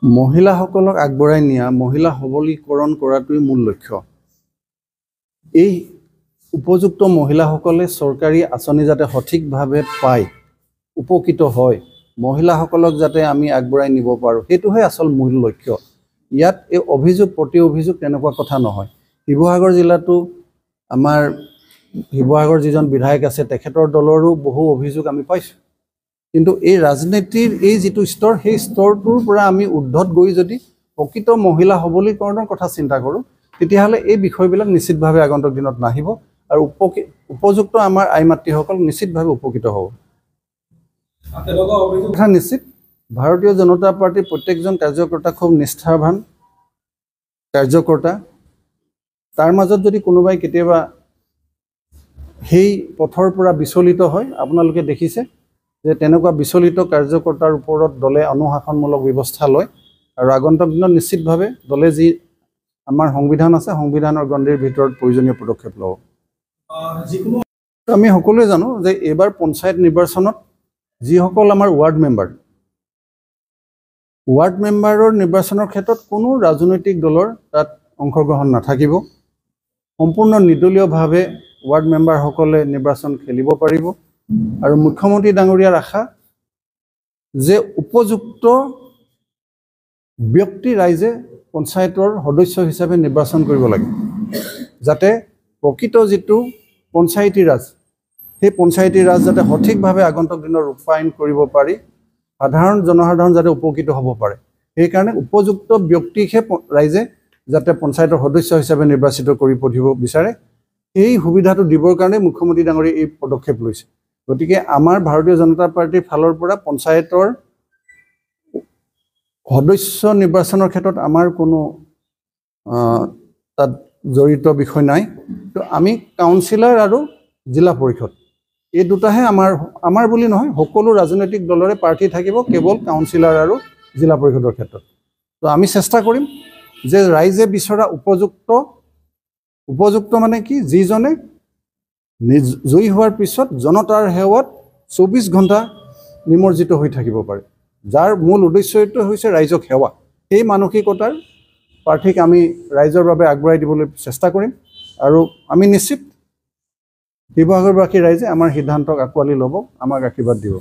মহিলাসকলক আগবঢ়াই নিয়া মহিলা সবলীকৰণ কৰাটোই মূল লক্ষ্য। এই উপযুক্ত মহিলাসকলে চৰকাৰী আঁচনি যাতে সঠিকভাৱে পায়, উপকৃত হয়, মহিলাসকলক যাতে আমি আগবঢ়াই নিব পাৰোঁ, সেইটোহে আচল মূল লক্ষ্য। ইয়াত এই অভিযোগ প্ৰতি অভিযোগ তেনেকুৱা কথা নহয়। শিৱসাগৰ জিলাতো আমাৰ শিৱসাগৰ যিজন বিধায়ক আছে তেখেতৰ দলৰো বহু অভিযোগ আমি পাইছোঁ। কিন্তু এই ৰাজনীতিৰ এই যিটো স্তৰ, সেই স্তৰটোৰ পৰা আমি ঊৰ্ধত গৈ যদি প্ৰকৃত মহিলা সবলীকৰণৰ কথা চিন্তা কৰোঁ, তেতিয়াহ'লে এই বিষয়বিলাক নিশ্চিতভাৱে আগন্তুক দিনত নাহিব আৰু উপযুক্ত আমাৰ আই মাতৃসকল নিশ্চিতভাৱে উপকৃত হ'ব। কথা নিশ্চিত, ভাৰতীয় জনতা পাৰ্টীৰ প্ৰত্যেকজন কাৰ্যকৰ্তা খুব নিষ্ঠাৱান কাৰ্যকৰ্তা। তাৰ মাজত যদি কোনোবাই কেতিয়াবা সেই পথৰ পৰা বিচলিত হয়, আপোনালোকে দেখিছে যে তেনেকুৱা বিচলিত কাৰ্যকৰ্তাৰ ওপৰত দলে অনুশাসনমূলক ব্যৱস্থা লয় আৰু আগন্তুক দিনত নিশ্চিতভাৱে দলে যি আমাৰ সংবিধান আছে, সংবিধানৰ গণ্ডিৰ ভিতৰত প্ৰয়োজনীয় পদক্ষেপ ল'ব। আমি সকলোৱে জানো যে এইবাৰ পঞ্চায়ত নিৰ্বাচনত যিসকল আমাৰ ৱাৰ্ড মেম্বাৰৰ নিৰ্বাচনৰ ক্ষেত্ৰত কোনো ৰাজনৈতিক দলৰ তাত অংশগ্ৰহণ নাথাকিব। সম্পূৰ্ণ নিৰ্দলীয়ভাৱে ৱাৰ্ড মেম্বাৰসকলে নিৰ্বাচন খেলিব পাৰিব আৰু মুখ্যমন্ত্ৰী ডাঙৰীয়াৰ আশা যে উপযুক্ত ব্যক্তি ৰাইজে পঞ্চায়তৰ সদস্য হিচাপে নিৰ্বাচন কৰিব লাগে, যাতে প্ৰকৃত যিটো পঞ্চায়তী ৰাজ, সেই পঞ্চায়তী ৰাজ যাতে সঠিকভাৱে আগন্তুক দিনত ৰূপায়ণ কৰিব পাৰি, জনসাধাৰণ যাতে উপকৃত হ'ব পাৰে। সেইকাৰণে উপযুক্ত ব্যক্তিকহে ৰাইজে যাতে পঞ্চায়তৰ সদস্য হিচাপে নিৰ্বাচিত কৰি পঠিয়াব বিচাৰে, এই সুবিধাটো দিবৰ কাৰণে মুখ্যমন্ত্ৰী ডাঙৰীয়াই এই পদক্ষেপ লৈছে। গতিকে আমাৰ ভাৰতীয় জনতা পাৰ্টীৰ ফালৰ পৰা পঞ্চায়তৰ সদস্য নিৰ্বাচনৰ ক্ষেত্ৰত আমাৰ কোনো তাত জড়িত বিষয় নাই। তো আমি কাউন্সিলৰ আৰু জিলা পৰিষদ এই দুটাহে আমাৰ বুলি নহয়, সকলো ৰাজনৈতিক দলৰে প্ৰাৰ্থী থাকিব কেৱল কাউন্সিলৰ আৰু জিলা পৰিষদৰ ক্ষেত্ৰত। তো আমি চেষ্টা কৰিম যে ৰাইজে বিচৰা উপযুক্ত মানে কি, যিজনে জয়ী হোৱাৰ পিছত জনতাৰ সেৱাত 24 ঘণ্টা নিমজ্জিত হৈ থাকিব পাৰে, যাৰ মূল উদ্দেশ্যটো হৈছে ৰাইজক সেৱা। সেই মানসিকতাৰ প্ৰাৰ্থীক আমি ৰাইজৰ বাবে আগবঢ়াই দিবলৈ চেষ্টা কৰিম আৰু আমি নিশ্চিত শিৱসাগৰবাসী ৰাইজে আমাৰ সিদ্ধান্তক আঁকোৱালি ল'ব, আমাক আশীৰ্বাদ দিব।